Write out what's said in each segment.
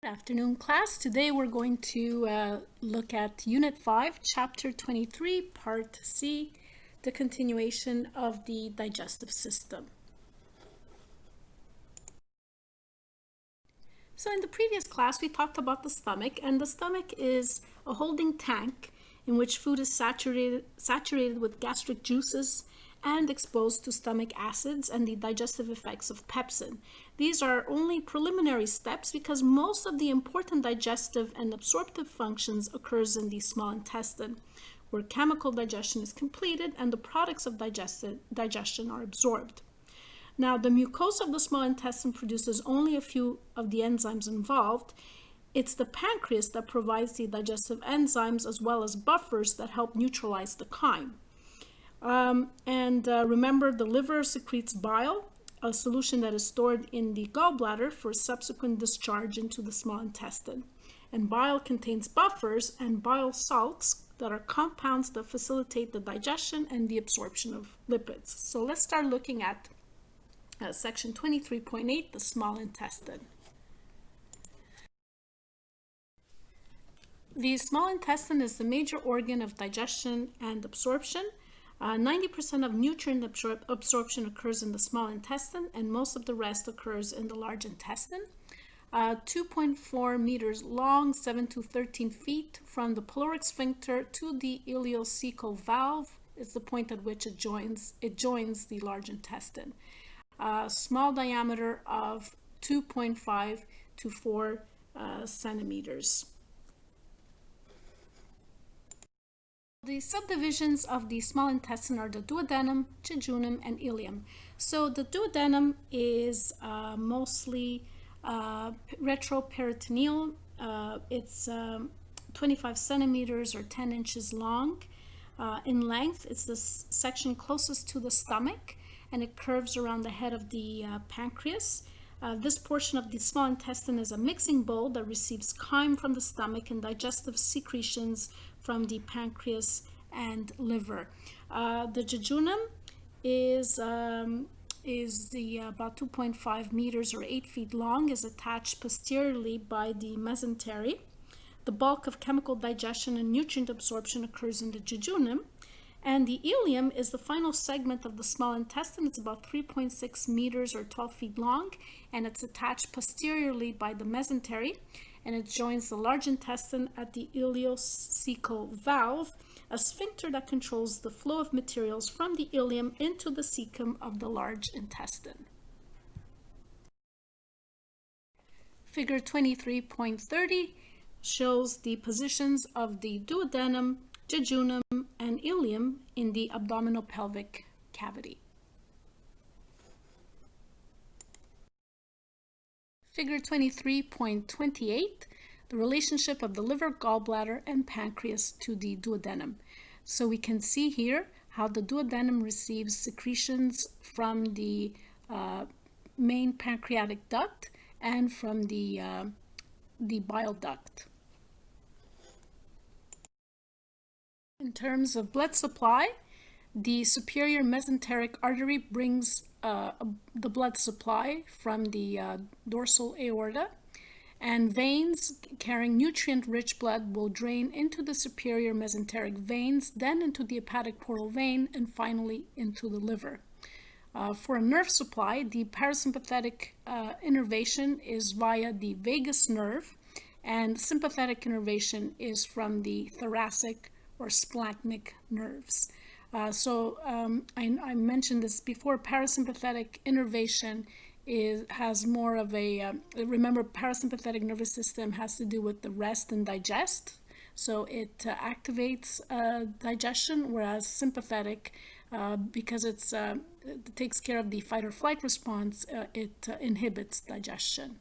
Good afternoon, class. Today we're going to look at Unit 5, Chapter 23, Part C, the continuation of the digestive system. So in the previous class, we talked about the stomach, and the stomach is a holding tank in which food is saturated with gastric juices and exposed to stomach acids and the digestive effects of pepsin. These are only preliminary steps because most of the important digestive and absorptive functions occurs in the small intestine, where chemical digestion is completed and the products of digestion are absorbed. Now, the mucosa of the small intestine produces only a few of the enzymes involved. It's the pancreas that provides the digestive enzymes as well as buffers that help neutralize the chyme. Remember, the liver secretes bile, a solution that is stored in the gallbladder for subsequent discharge into the small intestine. And bile contains buffers and bile salts that are compounds that facilitate the digestion and the absorption of lipids. So let's start looking at section 23.8, the small intestine. The small intestine is the major organ of digestion and absorption. 90% of nutrient absorption occurs in the small intestine, and most of the rest occurs in the large intestine. 2.4 meters long, 7 to 13 feet from the pyloric sphincter to the ileocecal valve is the point at which it joins the large intestine. Small diameter of 2.5 to 4 centimeters. The subdivisions of the small intestine are the duodenum, jejunum, and ileum. So the duodenum is mostly retroperitoneal. It's 25 centimeters or 10 inches long. In length, it's the section closest to the stomach, and it curves around the head of the pancreas. This portion of the small intestine is a mixing bowl that receives chyme from the stomach and digestive secretions from the pancreas and liver. The jejunum is about 2.5 meters or 8 feet long, is attached posteriorly by the mesentery. The bulk of chemical digestion and nutrient absorption occurs in the jejunum. And the ileum is the final segment of the small intestine. It's about 3.6 meters or 12 feet long, and it's attached posteriorly by the mesentery, and it joins the large intestine at the ileocecal valve, a sphincter that controls the flow of materials from the ileum into the cecum of the large intestine. Figure 23.30 shows the positions of the duodenum, jejunum, and ileum in the abdominal pelvic cavity. Figure 23.28, the relationship of the liver, gallbladder, and pancreas to the duodenum. So we can see here how the duodenum receives secretions from the main pancreatic duct and from the bile duct. In terms of blood supply, the superior mesenteric artery brings the blood supply from the dorsal aorta, and veins carrying nutrient-rich blood will drain into the superior mesenteric veins, then into the hepatic portal vein, and finally into the liver. For a nerve supply, the parasympathetic innervation is via the vagus nerve, and sympathetic innervation is from the thoracic or splanchnic nerves. I mentioned this before. Parasympathetic innervation has more of a, remember, parasympathetic nervous system has to do with the rest and digest. So it activates digestion, whereas sympathetic, because it takes care of the fight or flight response, it inhibits digestion.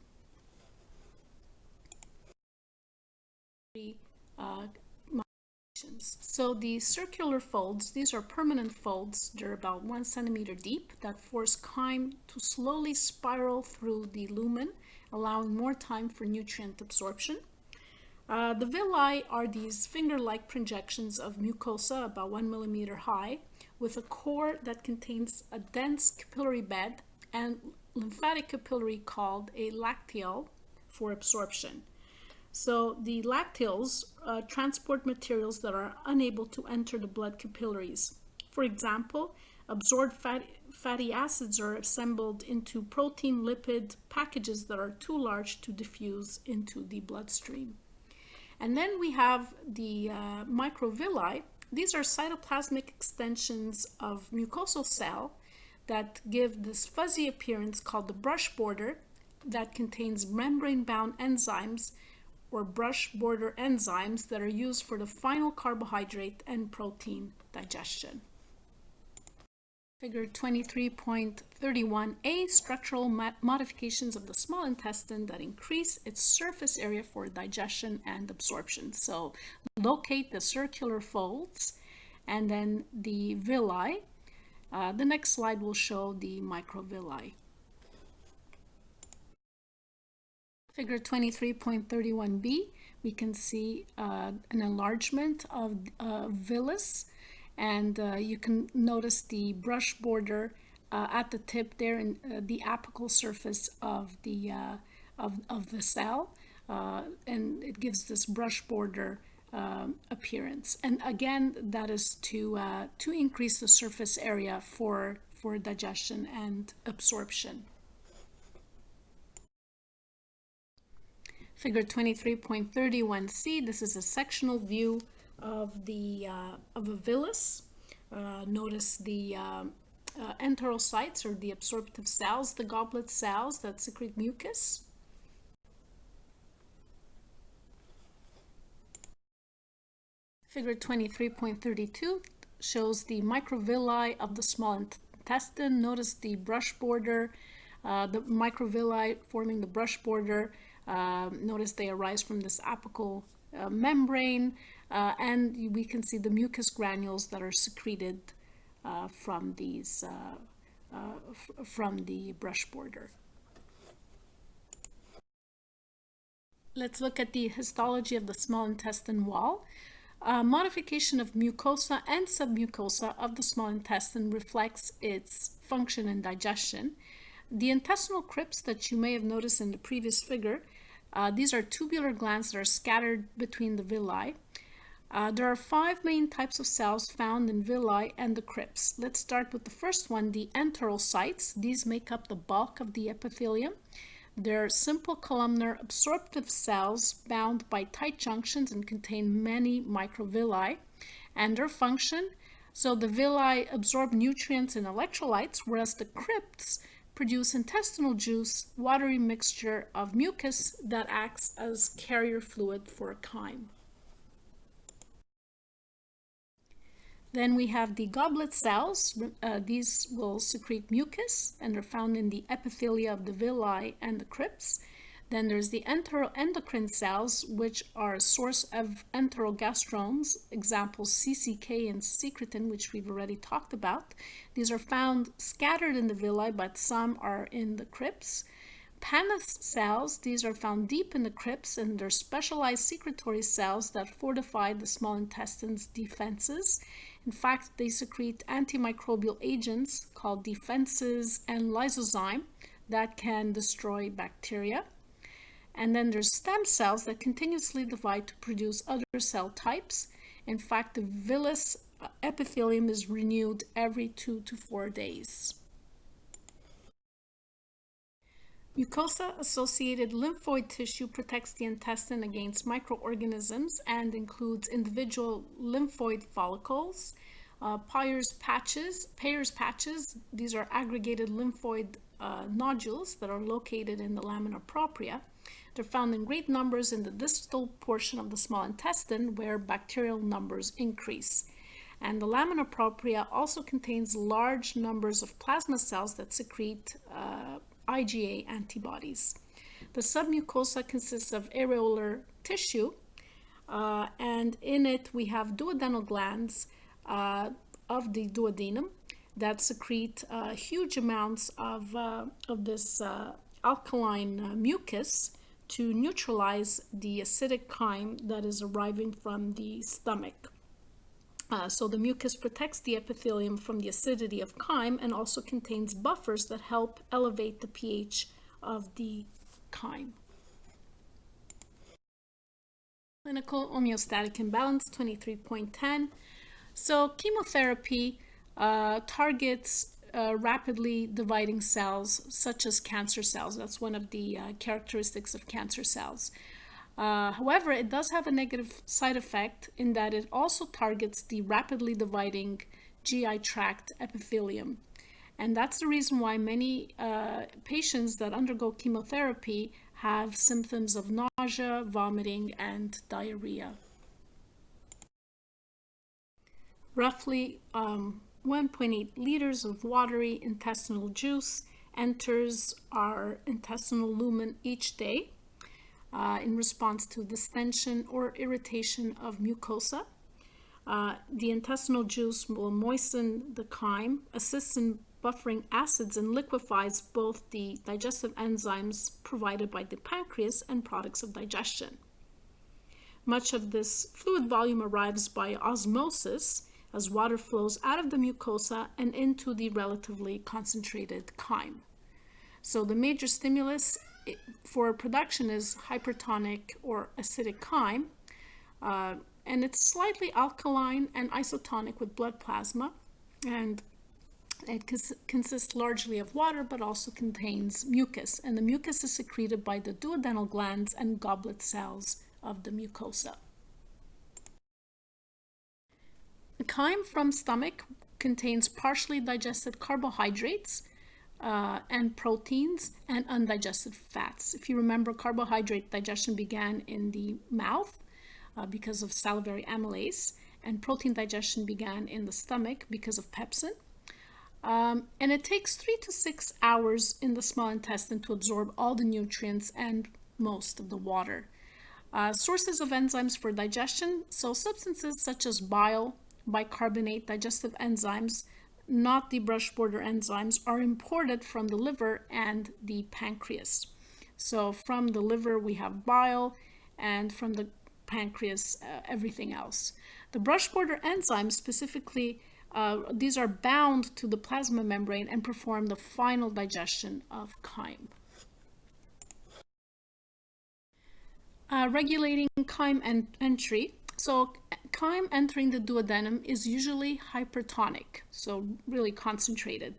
So the circular folds, these are permanent folds. They're about 1 centimeter deep that force chyme to slowly spiral through the lumen, allowing more time for nutrient absorption. The villi are these finger-like projections of mucosa about 1 millimeter high, with a core that contains a dense capillary bed and lymphatic capillary called a lacteal for absorption. So the lacteals transport materials that are unable to enter the blood capillaries. For example, absorbed fatty acids are assembled into protein lipid packages that are too large to diffuse into the bloodstream. And then we have the microvilli. These are cytoplasmic extensions of mucosal cell that give this fuzzy appearance called the brush border that contains membrane-bound enzymes or brush border enzymes that are used for the final carbohydrate and protein digestion. Figure 23.31a, structural modifications of the small intestine that increase its surface area for digestion and absorption. So locate the circular folds and then the villi. The next slide will show the microvilli. Figure 23.31b, we can see an enlargement of villus, and you can notice the brush border at the tip there in the apical surface of the cell, and it gives this brush border appearance. And again, that is to increase the surface area for digestion and absorption. Figure 23.31c, this is a sectional view of a villus. Notice the enterocytes, or the absorptive cells, the goblet cells that secrete mucus. Figure 23.32 shows the microvilli of the small intestine. Notice the brush border, the microvilli forming the brush border. Notice they arise from this apical membrane, and we can see the mucus granules that are secreted from these from the brush border. Let's look at the histology of the small intestine wall. Modification of mucosa and submucosa of the small intestine reflects its function in digestion. The intestinal crypts that you may have noticed in the previous figure, these are tubular glands that are scattered between the villi. There are 5 main types of cells found in villi and the crypts. Let's start with the first one, the enterocytes. These make up the bulk of the epithelium. They're simple columnar absorptive cells bound by tight junctions and contain many microvilli. And their function, so the villi absorb nutrients and electrolytes, whereas the crypts produce intestinal juice, watery mixture of mucus that acts as carrier fluid for a chyme. Then we have the goblet cells. These will secrete mucus and are found in the epithelia of the villi and the crypts. Then there's the enteroendocrine cells, which are a source of enterogastromes, examples CCK and secretin, which we've already talked about. These are found scattered in the villi, but some are in the crypts. Paneth cells, these are found deep in the crypts, and they're specialized secretory cells that fortify the small intestine's defenses. In fact, they secrete antimicrobial agents called defenses and lysozyme that can destroy bacteria. And then there's stem cells that continuously divide to produce other cell types. In fact, the villus epithelium is renewed every 2 to 4 days. Mucosa-associated lymphoid tissue protects the intestine against microorganisms and includes individual lymphoid follicles, Peyer's patches. These are aggregated lymphoid nodules that are located in the lamina propria. They're found in great numbers in the distal portion of the small intestine, where bacterial numbers increase. And the lamina propria also contains large numbers of plasma cells that secrete IgA antibodies. The submucosa consists of areolar tissue, and in it we have duodenal glands of the duodenum that secrete huge amounts of this alkaline mucus to neutralize the acidic chyme that is arriving from the stomach. So the mucus protects the epithelium from the acidity of chyme and also contains buffers that help elevate the pH of the chyme. Clinical Homeostatic Imbalance 23.10. So chemotherapy targets rapidly dividing cells such as cancer cells. That's one of the characteristics of cancer cells. However, it does have a negative side effect in that it also targets the rapidly dividing GI tract epithelium. And that's the reason why many patients that undergo chemotherapy have symptoms of nausea, vomiting, and diarrhea. Roughly 1.8 liters of watery intestinal juice enters our intestinal lumen each day in response to distension or irritation of mucosa. The intestinal juice will moisten the chyme, assists in buffering acids, and liquefies both the digestive enzymes provided by the pancreas and products of digestion. Much of this fluid volume arrives by osmosis as water flows out of the mucosa and into the relatively concentrated chyme. So the major stimulus for production is hypertonic or acidic chyme, and it's slightly alkaline and isotonic with blood plasma, and it consists largely of water, but also contains mucus, and the mucus is secreted by the duodenal glands and goblet cells of the mucosa. The chyme from stomach contains partially digested carbohydrates and proteins and undigested fats. If you remember, carbohydrate digestion began in the mouth because of salivary amylase, and protein digestion began in the stomach because of pepsin. And it takes 3 to 6 hours in the small intestine to absorb all the nutrients and most of the water. Sources of enzymes for digestion, so substances such as bile, bicarbonate, digestive enzymes, not the brush border enzymes, are imported from the liver and the pancreas. So from the liver we have bile, and from the pancreas everything else. The brush border enzymes specifically, these are bound to the plasma membrane and perform the final digestion of chyme. Regulating chyme entry. So chyme entering the duodenum is usually hypertonic, so really concentrated.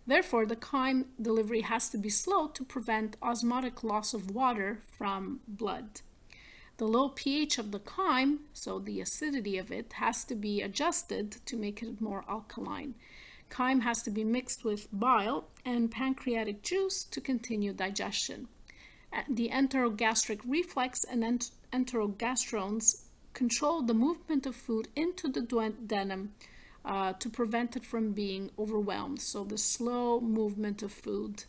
Therefore, the chyme delivery has to be slow to prevent osmotic loss of water from blood. The low pH of the chyme, so the acidity of it, has to be adjusted to make it more alkaline. Chyme has to be mixed with bile and pancreatic juice to continue digestion. The enterogastric reflex and enterogastrones control the movement of food into the duodenum to prevent it from being overwhelmed. So the slow movement of food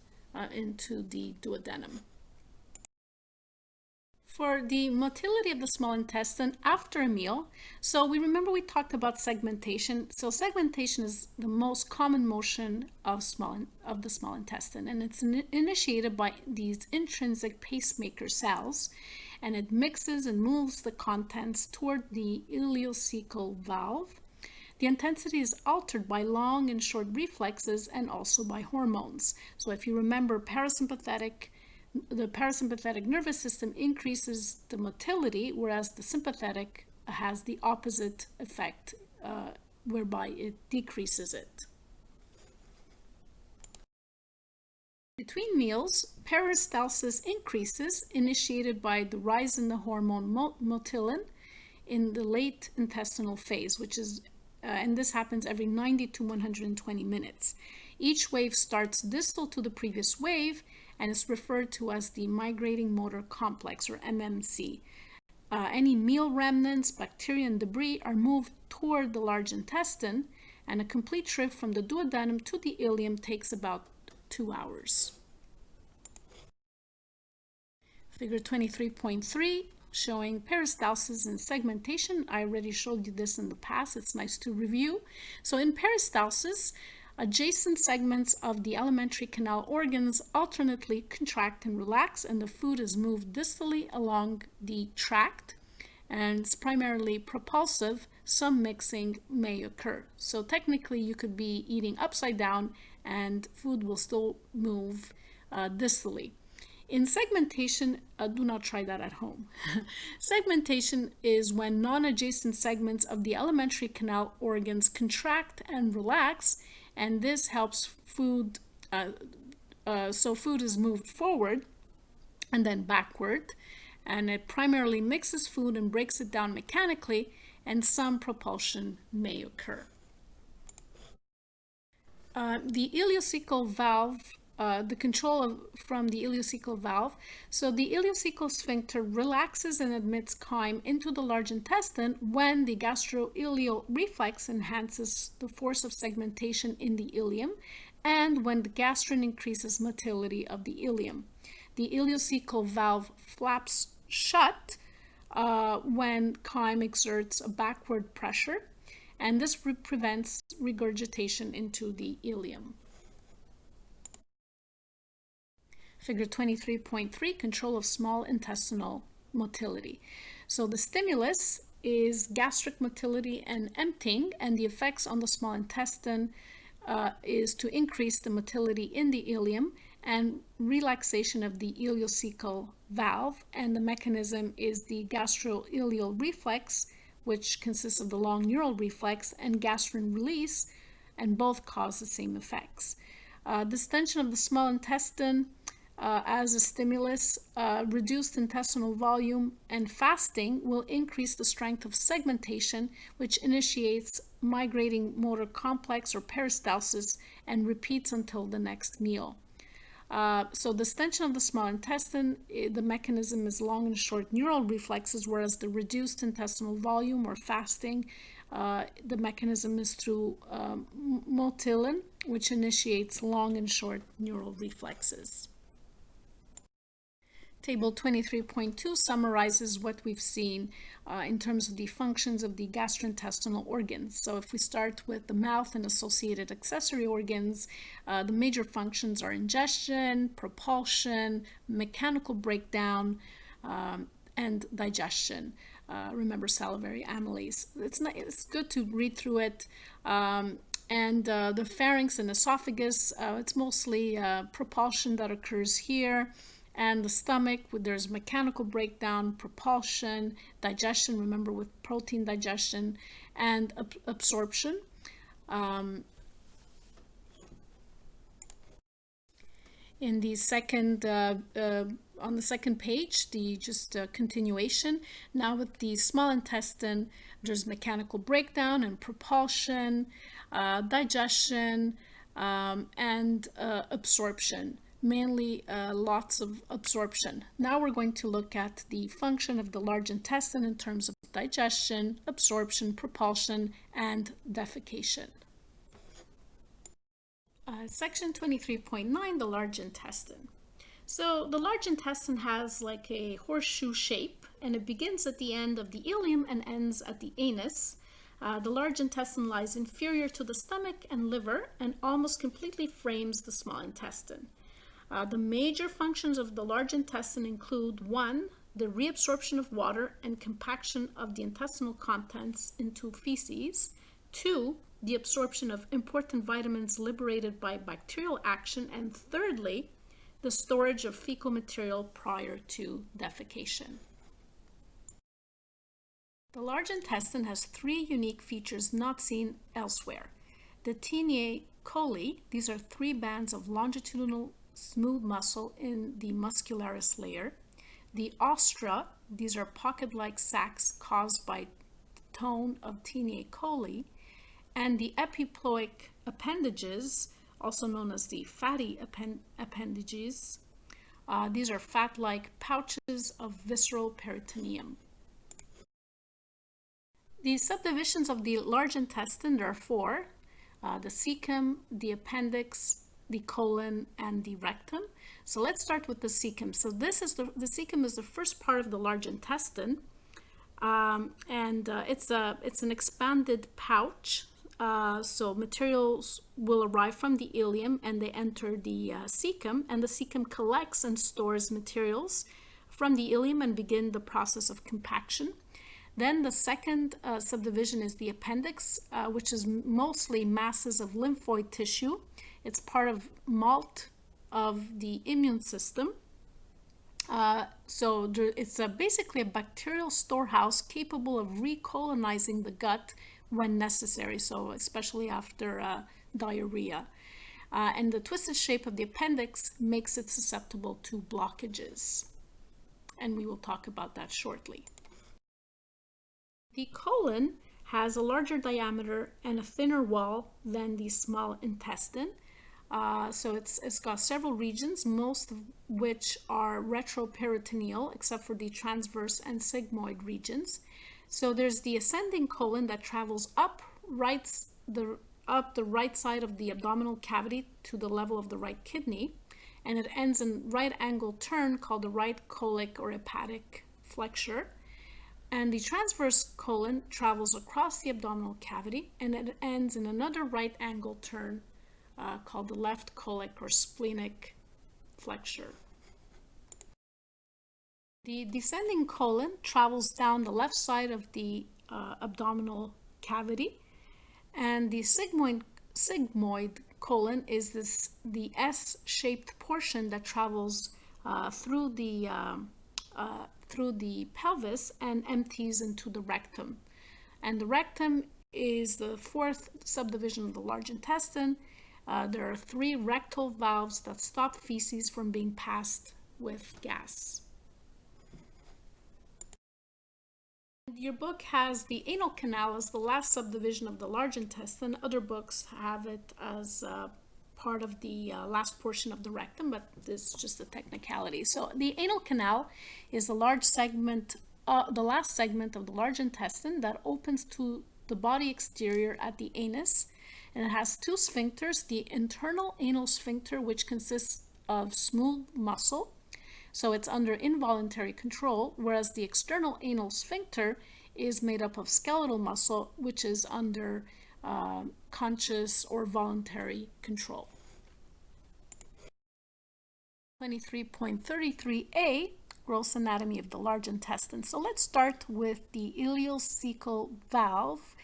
into the duodenum. For the motility of the small intestine after a meal, so we talked about segmentation. So segmentation is the most common motion of the small intestine, and it's initiated by these intrinsic pacemaker cells, and it mixes and moves the contents toward the ileocecal valve. The intensity is altered by long and short reflexes and also by hormones. So if you remember, the parasympathetic nervous system increases the motility, whereas the sympathetic has the opposite effect, whereby it decreases it. Between meals, peristalsis increases, initiated by the rise in the hormone motilin in the late intestinal phase, which is, and this happens every 90 to 120 minutes. Each wave starts distal to the previous wave and is referred to as the migrating motor complex, or MMC. Any meal remnants, bacteria, and debris are moved toward the large intestine, and a complete trip from the duodenum to the ileum takes about 2 hours. Figure 23.3, showing peristalsis and segmentation. I already showed you this in the past. It's nice to review. So in peristalsis, adjacent segments of the alimentary canal organs alternately contract and relax, and the food is moved distally along the tract, and it's primarily propulsive. Some mixing may occur. So technically you could be eating upside down and food will still move distally. In segmentation, do not try that at home. Segmentation is when non-adjacent segments of the alimentary canal organs contract and relax, and this helps food, so food is moved forward and then backward, and it primarily mixes food and breaks it down mechanically, and some propulsion may occur. The ileocecal valve, the control from the ileocecal valve. So the ileocecal sphincter relaxes and admits chyme into the large intestine when the gastroileal reflex enhances the force of segmentation in the ileum, and when the gastrin increases motility of the ileum. The ileocecal valve flaps shut when chyme exerts a backward pressure, and this prevents regurgitation into the ileum. Figure 23.3, control of small intestinal motility. So the stimulus is gastric motility and emptying, and the effects on the small intestine is to increase the motility in the ileum and relaxation of the ileocecal valve, and the mechanism is the gastroileal reflex, which consists of the long neural reflex and gastrin release, and both cause the same effects. Distension of the small intestine as a stimulus, reduced intestinal volume, and fasting will increase the strength of segmentation, which initiates migrating motor complex or peristalsis and repeats until the next meal. So the distension of the small intestine, the mechanism is long and short neural reflexes, whereas the reduced intestinal volume or fasting, the mechanism is through motilin, which initiates long and short neural reflexes. Table 23.2 summarizes what we've seen in terms of the functions of the gastrointestinal organs. So if we start with the mouth and associated accessory organs, the major functions are ingestion, propulsion, mechanical breakdown, and digestion. Remember salivary amylase. It's good to read through it. And the pharynx and esophagus, it's mostly propulsion that occurs here. And the stomach, there's mechanical breakdown, propulsion, digestion, remember with protein digestion, and absorption. In the second, on the second page, the continuation. Now with the small intestine, there's mechanical breakdown and propulsion, digestion, and absorption. Mainly lots of absorption. Now we're going to look at the function of the large intestine in terms of digestion, absorption, propulsion, and defecation. Section 23.9, the large intestine. So the large intestine has like a horseshoe shape, and it begins at the end of the ileum and ends at the anus. The large intestine lies inferior to the stomach and liver and almost completely frames the small intestine. The major functions of the large intestine include 1. The reabsorption of water and compaction of the intestinal contents into feces. 2. The absorption of important vitamins liberated by bacterial action. And thirdly, the storage of fecal material prior to defecation. The large intestine has 3 unique features not seen elsewhere. The Tinea coli, these are 3 bands of longitudinal smooth muscle in the muscularis layer. The ostra, these are pocket-like sacs caused by tone of Tinea coli. And the epiploic appendages, also known as the fatty appendages, these are fat-like pouches of visceral peritoneum. The subdivisions of the large intestine, there are 4, the cecum, the appendix, the colon, and the rectum. So let's start with the cecum. So this is the cecum is the first part of the large intestine, and it's an expanded pouch. So materials will arrive from the ileum and they enter the cecum, and the cecum collects and stores materials from the ileum and begin the process of compaction. Then the second subdivision is the appendix, which is mostly masses of lymphoid tissue. It's part of MALT of the immune system. It's basically a bacterial storehouse capable of recolonizing the gut when necessary, so especially after diarrhea. And the twisted shape of the appendix makes it susceptible to blockages. And we will talk about that shortly. The colon has a larger diameter and a thinner wall than the small intestine. So it's got several regions, most of which are retroperitoneal, except for the transverse and sigmoid regions. So there's the ascending colon that travels up the right side of the abdominal cavity to the level of the right kidney, and it ends in right angle turn called the right colic or hepatic flexure. And the transverse colon travels across the abdominal cavity, and it ends in another right angle turn called the left colic or splenic flexure. The descending colon travels down the left side of the abdominal cavity, and the sigmoid colon is the S-shaped portion that travels through the pelvis and empties into the rectum. And the rectum is the fourth subdivision of the large intestine. There are 3 rectal valves that stop feces from being passed with gas. Your book has the anal canal as the last subdivision of the large intestine. Other books have it as part of the last portion of the rectum, but this is just a technicality. So the anal canal is the last segment of the large intestine that opens to the body exterior at the anus, and it has 2 sphincters: the internal anal sphincter, which consists of smooth muscle, so it's under involuntary control, whereas the external anal sphincter is made up of skeletal muscle, which is under conscious or voluntary control. 23.33a, gross anatomy of the large intestine. So let's start with the ileocecal valve,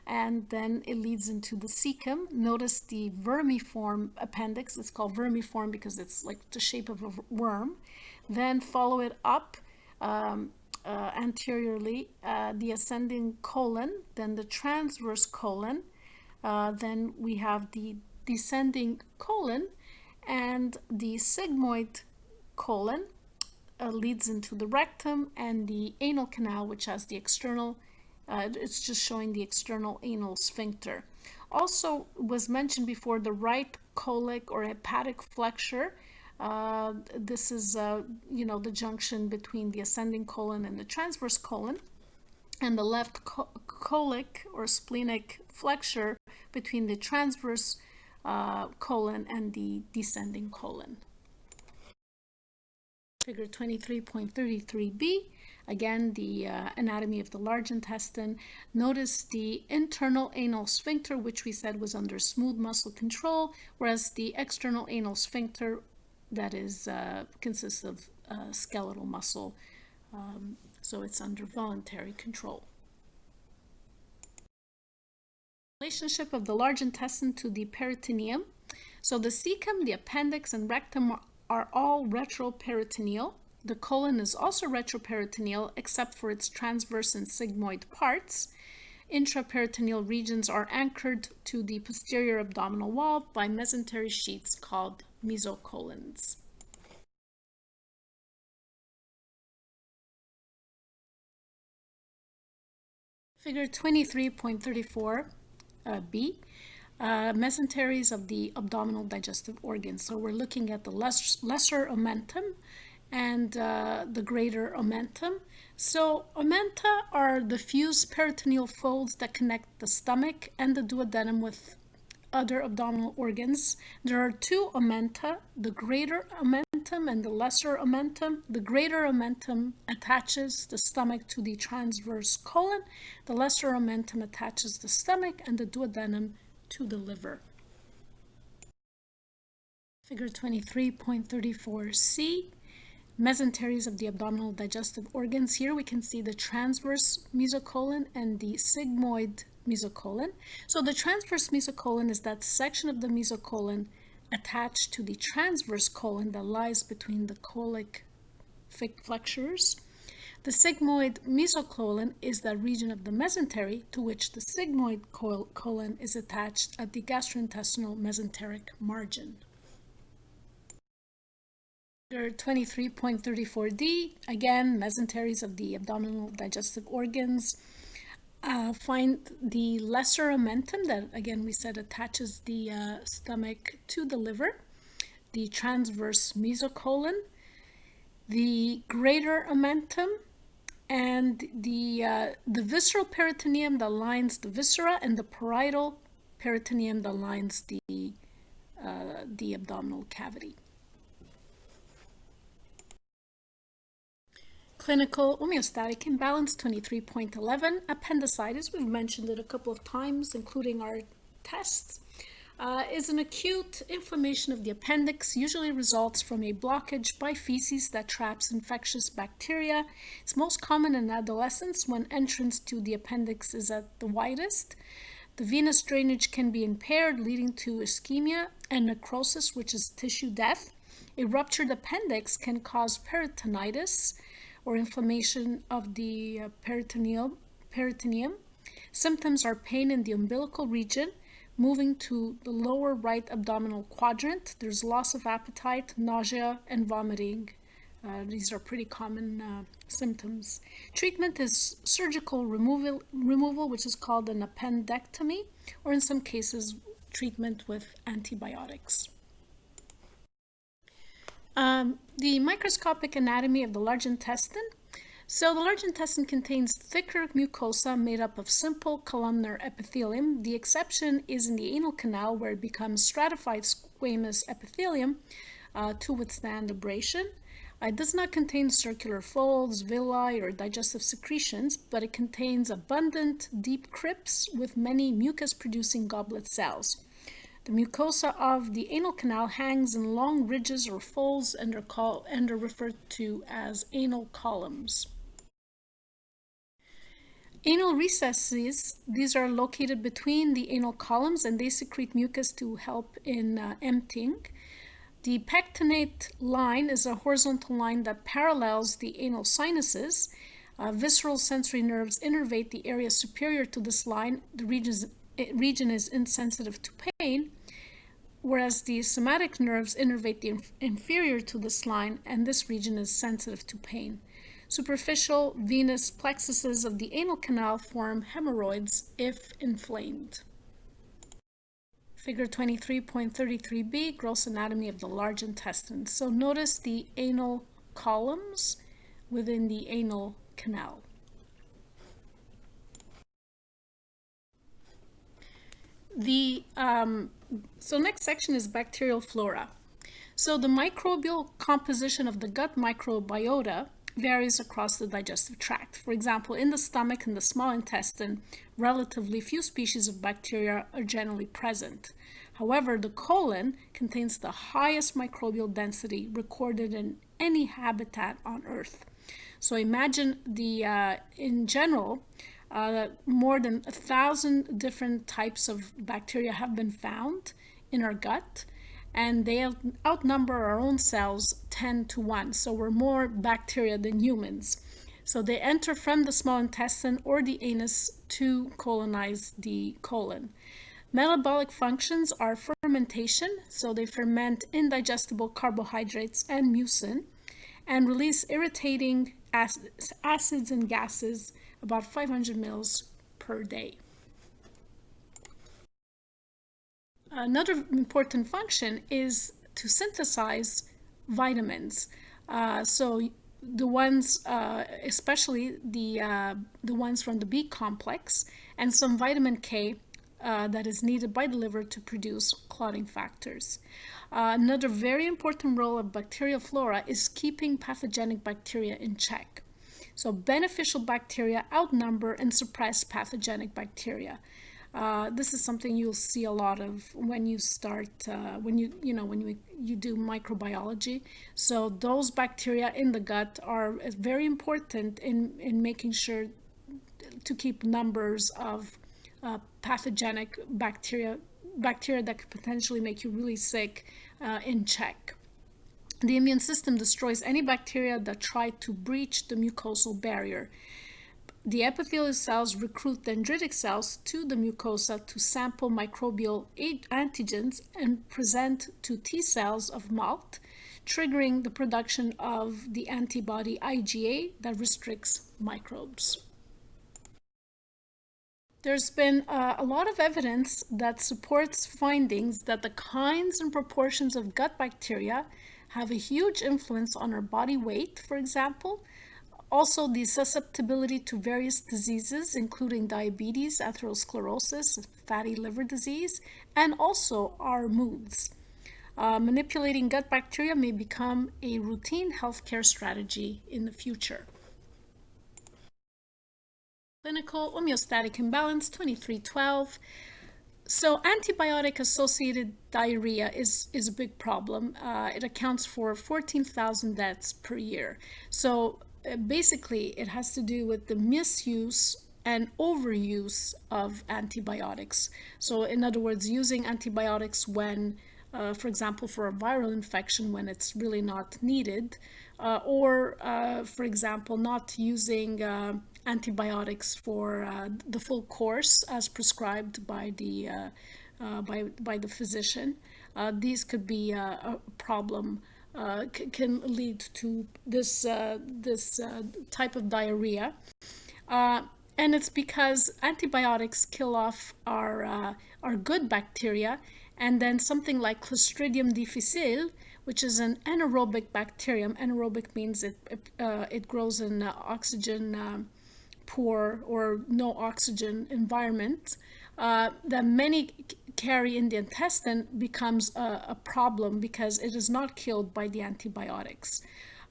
and then it leads into the cecum. Notice the vermiform appendix. It's called vermiform because it's like the shape of a worm. Then follow it up anteriorly, the ascending colon, then the transverse colon, then we have the descending colon, and the sigmoid colon leads into the rectum, and the anal canal, which has the external, it's just showing the external anal sphincter. Also was mentioned before the right colic or hepatic flexure. This is, the junction between the ascending colon and the transverse colon, and the left colic or splenic flexure between the transverse colon and the descending colon. Figure 23.33b, again the anatomy of the large intestine. Notice the internal anal sphincter, which we said was under smooth muscle control, whereas the external anal sphincter, that is consists of skeletal muscle, so it's under voluntary control. Relationship of the large intestine to the peritoneum. So the cecum, the appendix, and rectum are all retroperitoneal. The colon is also retroperitoneal, except for its transverse and sigmoid parts. Intraperitoneal regions are anchored to the posterior abdominal wall by mesentery sheets called mesocolons. Figure 23.34b, mesenteries of the abdominal digestive organs. So we're looking at the lesser omentum and the greater omentum. So omenta are the fused peritoneal folds that connect the stomach and the duodenum with other abdominal organs. There are 2 omenta, the greater omentum and the lesser omentum. The greater omentum attaches the stomach to the transverse colon. The lesser omentum attaches the stomach and the duodenum to the liver. Figure 23.34c, mesenteries of the abdominal digestive organs. Here we can see the transverse mesocolon and the sigmoid mesocolon. So the transverse mesocolon is that section of the mesocolon attached to the transverse colon that lies between the colic flexures. The sigmoid mesocolon is the region of the mesentery to which the sigmoid colon is attached at the gastrointestinal mesenteric margin. Under 23.34d, again, mesenteries of the abdominal digestive organs. Find the lesser omentum that, again, we said attaches the stomach to the liver, the transverse mesocolon, the greater omentum, and the visceral peritoneum that lines the viscera, and the parietal peritoneum that lines the abdominal cavity. Clinical homeostatic imbalance 23.11, appendicitis, we've mentioned it a couple of times, including our tests, is an acute inflammation of the appendix, usually results from a blockage by feces that traps infectious bacteria. It's most common in adolescence when entrance to the appendix is at the widest. The venous drainage can be impaired, leading to ischemia and necrosis, which is tissue death. A ruptured appendix can cause peritonitis, or inflammation of the peritoneum. Symptoms are pain in the umbilical region, moving to the lower right abdominal quadrant. There's loss of appetite, nausea, and vomiting. These are pretty common symptoms. Treatment is surgical removal, which is called an appendectomy, or in some cases, treatment with antibiotics. The microscopic anatomy of the large intestine. So the large intestine contains thicker mucosa made up of simple columnar epithelium. The exception is in the anal canal, where it becomes stratified squamous epithelium to withstand abrasion. It does not contain circular folds, villi, or digestive secretions, but it contains abundant deep crypts with many mucus-producing goblet cells. The mucosa of the anal canal hangs in long ridges or folds and are referred to as anal columns. Anal recesses, these are located between the anal columns, and they secrete mucus to help in emptying. The pectinate line is a horizontal line that parallels the anal sinuses. Visceral sensory nerves innervate the area superior to this line. The region is insensitive to pain, whereas the somatic nerves innervate the inferior to this line, and this region is sensitive to pain. Superficial venous plexuses of the anal canal form hemorrhoids if inflamed. Figure 23.33b, gross anatomy of the large intestine. So notice the anal columns within the anal canal. So next section is bacterial flora. So the microbial composition of the gut microbiota varies across the digestive tract. For example, in the stomach and the small intestine, relatively few species of bacteria are generally present. However, the colon contains the highest microbial density recorded in any habitat on Earth. So imagine in general, more than 1,000 different types of bacteria have been found in our gut, and they outnumber our own cells 10 to 1. So we're more bacteria than humans. So they enter from the small intestine or the anus to colonize the colon. Metabolic functions are fermentation, so they ferment indigestible carbohydrates and mucin, and release irritating acids and gases, about 500 mils per day. Another important function is to synthesize vitamins. So the ones, especially the ones from the B complex, and some vitamin K that is needed by the liver to produce clotting factors. Another very important role of bacterial flora is keeping pathogenic bacteria in check. So beneficial bacteria outnumber and suppress pathogenic bacteria. This is something you'll see a lot of when you start, when you do microbiology. So those bacteria in the gut are very important in making sure to keep numbers of pathogenic bacteria that could potentially make you really sick in check. The immune system destroys any bacteria that try to breach the mucosal barrier. The epithelial cells recruit dendritic cells to the mucosa to sample microbial antigens and present to T cells of MALT, triggering the production of the antibody IgA that restricts microbes. There's been a lot of evidence that supports findings that the kinds and proportions of gut bacteria have a huge influence on our body weight, for example. Also, the susceptibility to various diseases, including diabetes, atherosclerosis, fatty liver disease, and also our moods. Manipulating gut bacteria may become a routine healthcare strategy in the future. Clinical Homeostatic Imbalance 2312. So antibiotic-associated diarrhea is a big problem. It accounts for 14,000 deaths per year. So basically, it has to do with the misuse and overuse of antibiotics. So in other words, using antibiotics when, for example, for a viral infection when it's really not needed, or for example, not using antibiotics for the full course as prescribed by the physician. These could be a problem, can lead to this type of diarrhea. And it's because antibiotics kill off our good bacteria, and then something like Clostridium difficile, which is an anaerobic bacterium. Anaerobic means it grows in oxygen poor or no oxygen environment, that many carry in the intestine, becomes a problem because it is not killed by the antibiotics.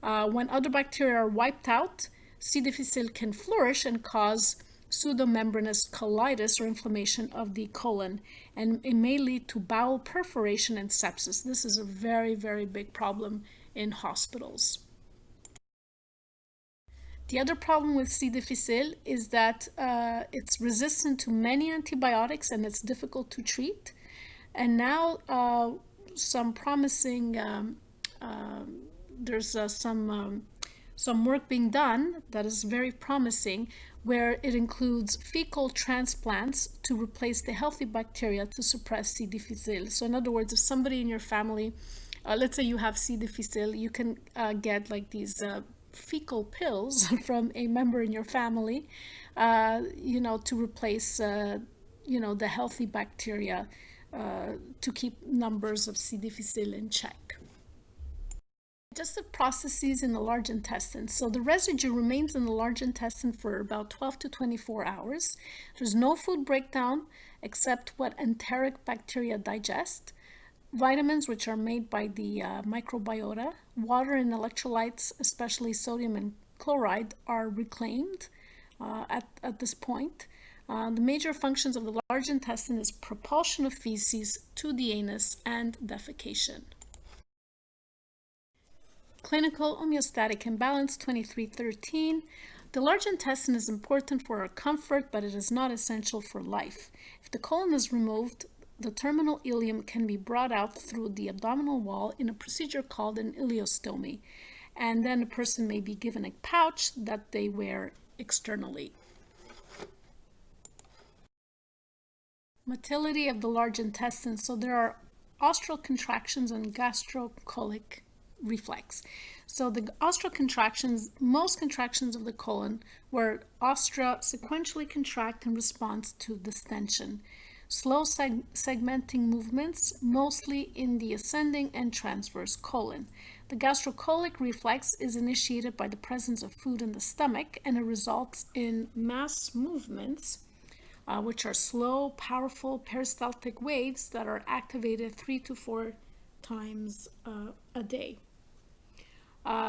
When other bacteria are wiped out, C. difficile can flourish and cause pseudomembranous colitis or inflammation of the colon, and it may lead to bowel perforation and sepsis. This is a very, very big problem in hospitals. The other problem with C. difficile is that it's resistant to many antibiotics and it's difficult to treat. And now some promising, there's some work being done that is very promising, where it includes fecal transplants to replace the healthy bacteria to suppress C. difficile. So in other words, if somebody in your family, let's say you have C. difficile, you can get like these fecal pills from a member in your family, to replace, the healthy bacteria to keep numbers of C. difficile in check. Digestive processes in the large intestine. So the residue remains in the large intestine for about 12 to 24 hours. There's no food breakdown except what enteric bacteria digest. Vitamins, which are made by the microbiota, water and electrolytes, especially sodium and chloride, are reclaimed at this point. The major functions of the large intestine is propulsion of feces to the anus and defecation. Clinical Homeostatic Imbalance 2313. The large intestine is important for our comfort, but it is not essential for life. If the colon is removed, the terminal ileum can be brought out through the abdominal wall in a procedure called an ileostomy, and then a person may be given a pouch that they wear externally. Motility of the large intestine. So there are ostral contractions and gastrocolic reflex. So the ostral contractions, most contractions of the colon, where ostra sequentially contract in response to distension. Slow segmenting movements, mostly in the ascending and transverse colon. The gastrocolic reflex is initiated by the presence of food in the stomach, and it results in mass movements, which are slow, powerful peristaltic waves that are activated 3 to 4 times a day.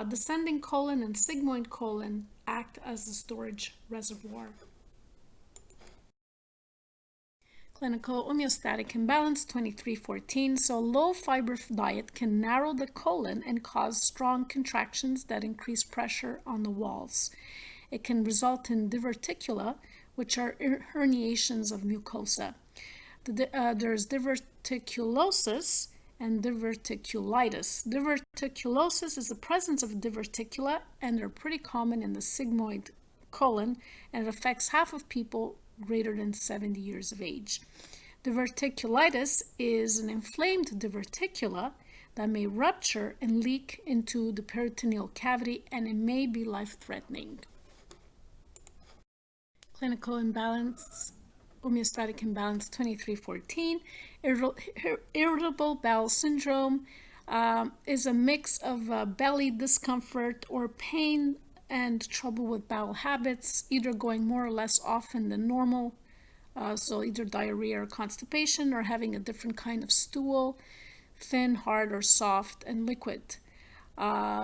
Descending colon and sigmoid colon act as a storage reservoir. Clinical Homeostatic Imbalance 2314. So low fiber diet can narrow the colon and cause strong contractions that increase pressure on the walls. It can result in diverticula, which are herniations of mucosa. There's diverticulosis, and diverticulitis. Diverticulosis is the presence of diverticula, and they're pretty common in the sigmoid colon, and it affects half of people greater than 70 years of age. Diverticulitis is an inflamed diverticula that may rupture and leak into the peritoneal cavity, and it may be life-threatening. Clinical imbalance, homeostatic imbalance 2314. Irritable bowel syndrome is a mix of belly discomfort or pain and trouble with bowel habits, either going more or less often than normal, so either diarrhea or constipation, or having a different kind of stool, thin, hard, or soft, and liquid.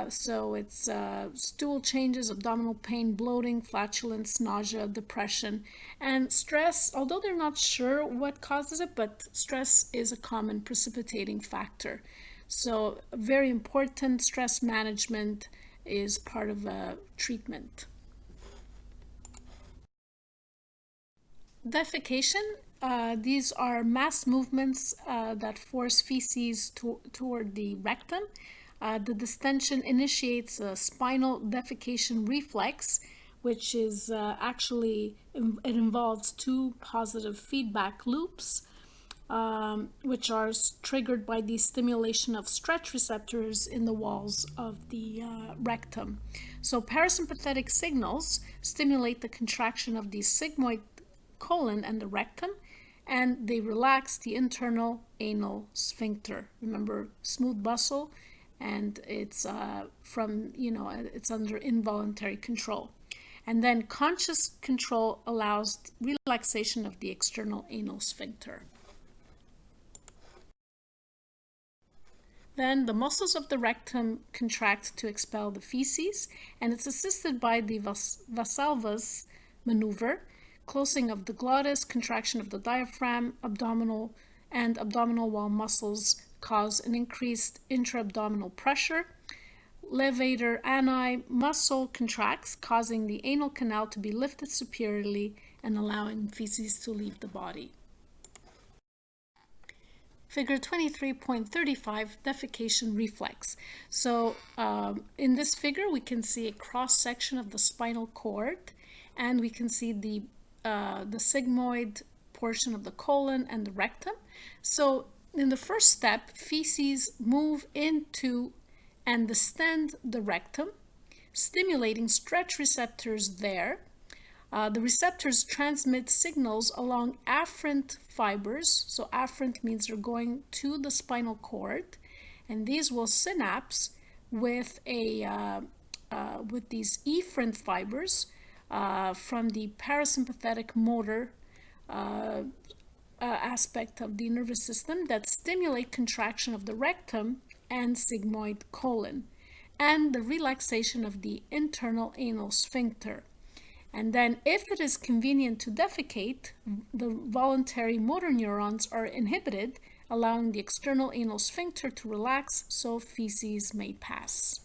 So it's stool changes, abdominal pain, bloating, flatulence, nausea, depression, and stress. Although they're not sure what causes it, but stress is a common precipitating factor. So very important, stress management is part of a treatment. Defecation. These are mass movements that force feces toward the rectum. The distension initiates a spinal defecation reflex, which is it involves two positive feedback loops, which are triggered by the stimulation of stretch receptors in the walls of the rectum. So parasympathetic signals stimulate the contraction of the sigmoid colon and the rectum, and they relax the internal anal sphincter. Remember, smooth muscle, and it's it's under involuntary control. And then conscious control allows relaxation of the external anal sphincter. Then the muscles of the rectum contract to expel the feces, and it's assisted by the Valsalva's maneuver, closing of the glottis, contraction of the diaphragm, abdominal wall muscles cause an increased intra-abdominal pressure. Levator ani muscle contracts, causing the anal canal to be lifted superiorly and allowing feces to leave the body. Figure 23.35, defecation reflex. So in this figure, we can see a cross-section of the spinal cord, and we can see the sigmoid portion of the colon and the rectum. So in the first step, feces move into and distend the rectum, stimulating stretch receptors there. The receptors transmit signals along afferent fibers. So afferent means they're going to the spinal cord, and these will synapse with with these efferent fibers from the parasympathetic motor aspect of the nervous system that stimulate contraction of the rectum and sigmoid colon, and the relaxation of the internal anal sphincter. And then, if it is convenient to defecate, the voluntary motor neurons are inhibited, allowing the external anal sphincter to relax so feces may pass.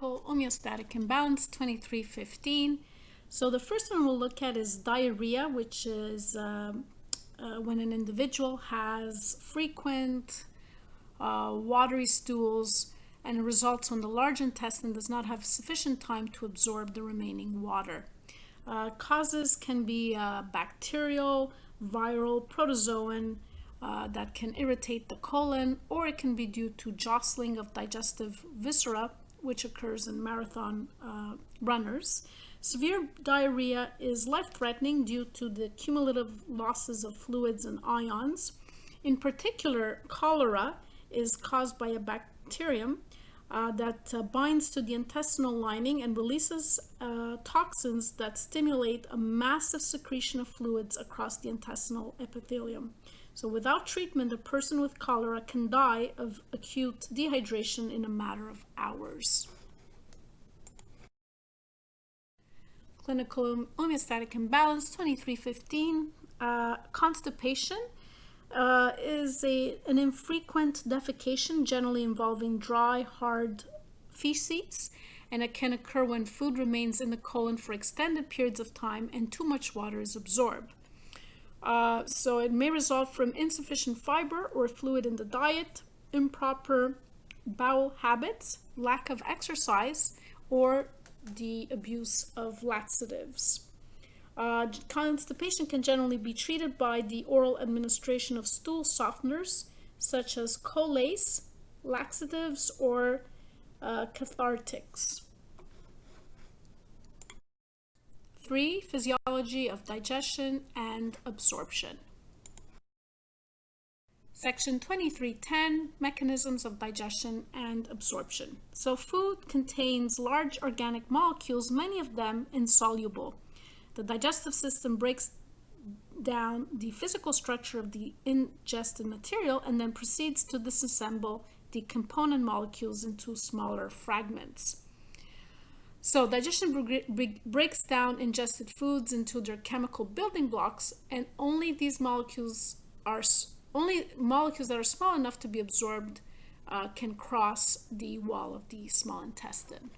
Homeostatic imbalance 2315. So the first one we'll look at is diarrhea, which is when an individual has frequent watery stools, and it results when the large intestine does not have sufficient time to absorb the remaining water. Causes can be bacterial, viral, protozoan, that can irritate the colon, or it can be due to jostling of digestive viscera, which occurs in marathon runners. Severe diarrhea is life-threatening due to the cumulative losses of fluids and ions. In particular, cholera is caused by a bacterium that binds to the intestinal lining and releases toxins that stimulate a massive secretion of fluids across the intestinal epithelium. So without treatment, a person with cholera can die of acute dehydration in a matter of hours. Clinical homeostatic imbalance 2315. Constipation. is an infrequent defecation, generally involving dry, hard feces, and it can occur when food remains in the colon for extended periods of time and too much water is absorbed. So it may result from insufficient fiber or fluid in the diet, improper bowel habits, lack of exercise, or the abuse of laxatives. Constipation can generally be treated by the oral administration of stool softeners such as colace, laxatives, or cathartics. 3. Physiology of digestion and absorption. Section 2310, Mechanisms of Digestion and Absorption. So food contains large organic molecules, many of them insoluble. The digestive system breaks down the physical structure of the ingested material and then proceeds to disassemble the component molecules into smaller fragments. So digestion breaks down ingested foods into their chemical building blocks, and only molecules that are small enough to be absorbed can cross the wall of the small intestine.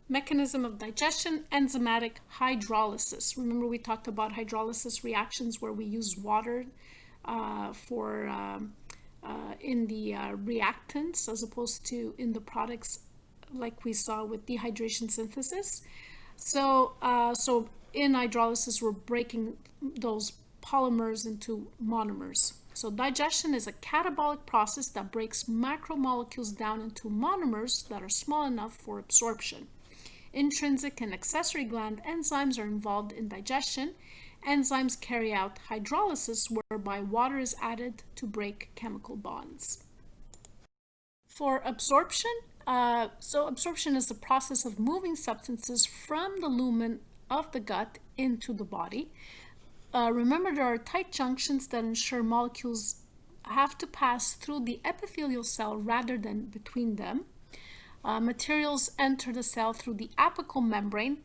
Mechanism of digestion, enzymatic hydrolysis. Remember we talked about hydrolysis reactions where we use water in the reactants as opposed to in the products, like we saw with dehydration synthesis. So in hydrolysis, we're breaking those polymers into monomers. So digestion is a catabolic process that breaks macromolecules down into monomers that are small enough for absorption. Intrinsic and accessory gland enzymes are involved in digestion. Enzymes carry out hydrolysis, whereby water is added to break chemical bonds. For absorption, absorption is the process of moving substances from the lumen of the gut into the body. Remember, there are tight junctions that ensure molecules have to pass through the epithelial cell rather than between them. Materials enter the cell through the apical membrane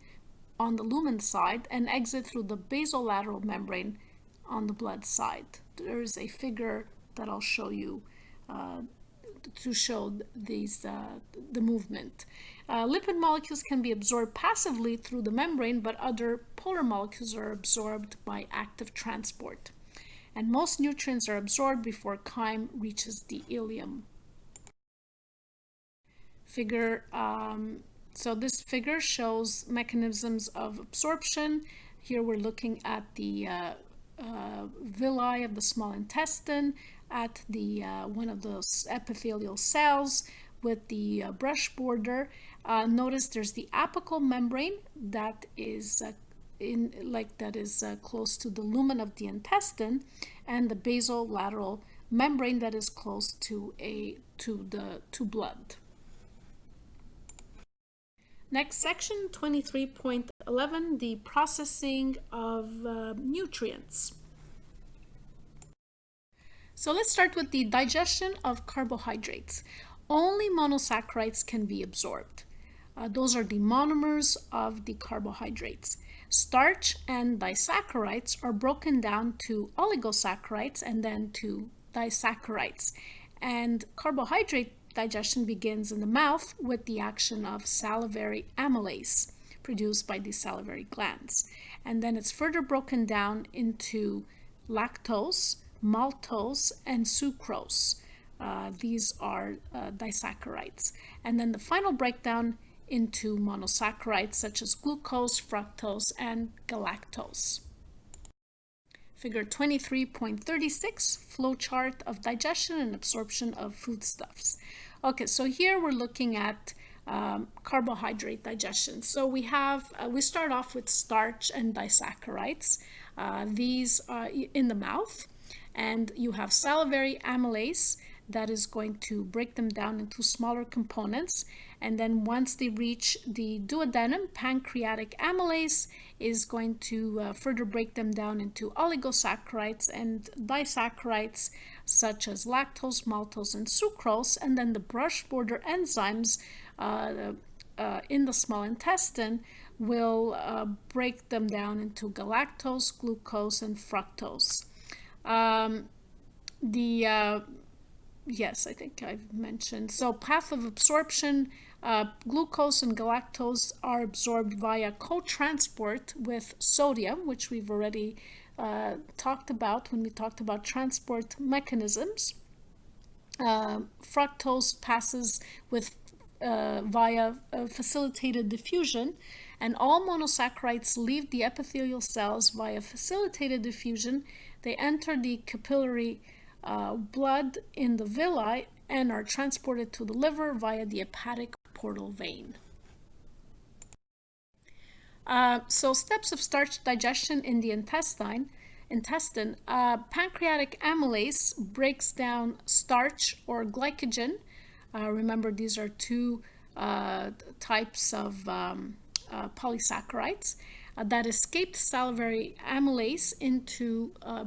on the lumen side and exit through the basolateral membrane on the blood side. There is a figure that I'll show you to show the movement. Lipid molecules can be absorbed passively through the membrane, but other polar molecules are absorbed by active transport. And most nutrients are absorbed before chyme reaches the ileum. So this figure shows mechanisms of absorption. Here we're looking at the villi of the small intestine, at the one of those epithelial cells with the brush border. Notice there's the apical membrane that is close to the lumen of the intestine, and the basolateral membrane that is close to blood. Next, section 23.11, the processing of nutrients. So let's start with the digestion of carbohydrates. Only monosaccharides can be absorbed. Those are the monomers of the carbohydrates. Starch and disaccharides are broken down to oligosaccharides and then to disaccharides. And carbohydrate digestion begins in the mouth with the action of salivary amylase produced by the salivary glands. And then it's further broken down into lactose, maltose, and sucrose. These are disaccharides. And then the final breakdown into monosaccharides such as glucose, fructose, and galactose. Figure 23.36, flowchart of digestion and absorption of foodstuffs. Okay, so here we're looking at carbohydrate digestion. So we start off with starch and disaccharides. These are in the mouth, and you have salivary amylase that is going to break them down into smaller components. And then once they reach the duodenum, pancreatic amylase is going to further break them down into oligosaccharides and disaccharides such as lactose, maltose, and sucrose. And then the brush border enzymes in the small intestine will break them down into galactose, glucose, and fructose. Yes, I think I've mentioned. So path of absorption, glucose and galactose are absorbed via co-transport with sodium, which we've already talked about when we talked about transport mechanisms. Fructose passes with via facilitated diffusion, and all monosaccharides leave the epithelial cells via facilitated diffusion. They enter the capillary blood in the villi and are transported to the liver via the hepatic portal vein. So steps of starch digestion in the intestine. Pancreatic amylase breaks down starch or glycogen. Remember, these are two types of polysaccharides. That escaped salivary amylase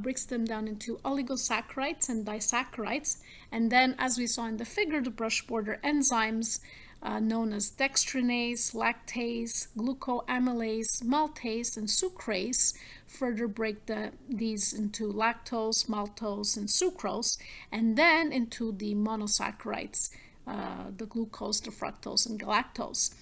breaks them down into oligosaccharides and disaccharides. And then, as we saw in the figure, the brush border enzymes known as dextrinase, lactase, glucoamylase, maltase, and sucrase further break these into lactose, maltose, and sucrose, and then into the monosaccharides, the glucose, the fructose, and galactose.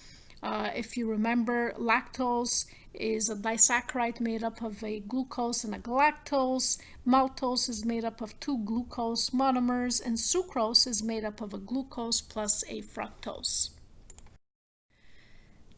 If you remember, lactose is a disaccharide made up of a glucose and a galactose. Maltose is made up of two glucose monomers, and sucrose is made up of a glucose plus a fructose.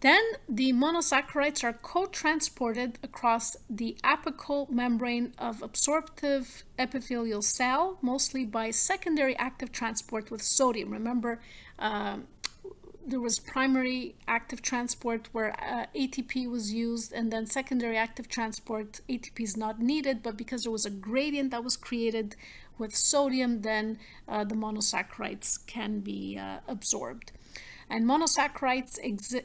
Then the monosaccharides are co-transported across the apical membrane of absorptive epithelial cell, mostly by secondary active transport with sodium. Remember, there was primary active transport where ATP was used, and then secondary active transport, ATP is not needed, but because there was a gradient that was created with sodium, then the monosaccharides can be absorbed. And monosaccharides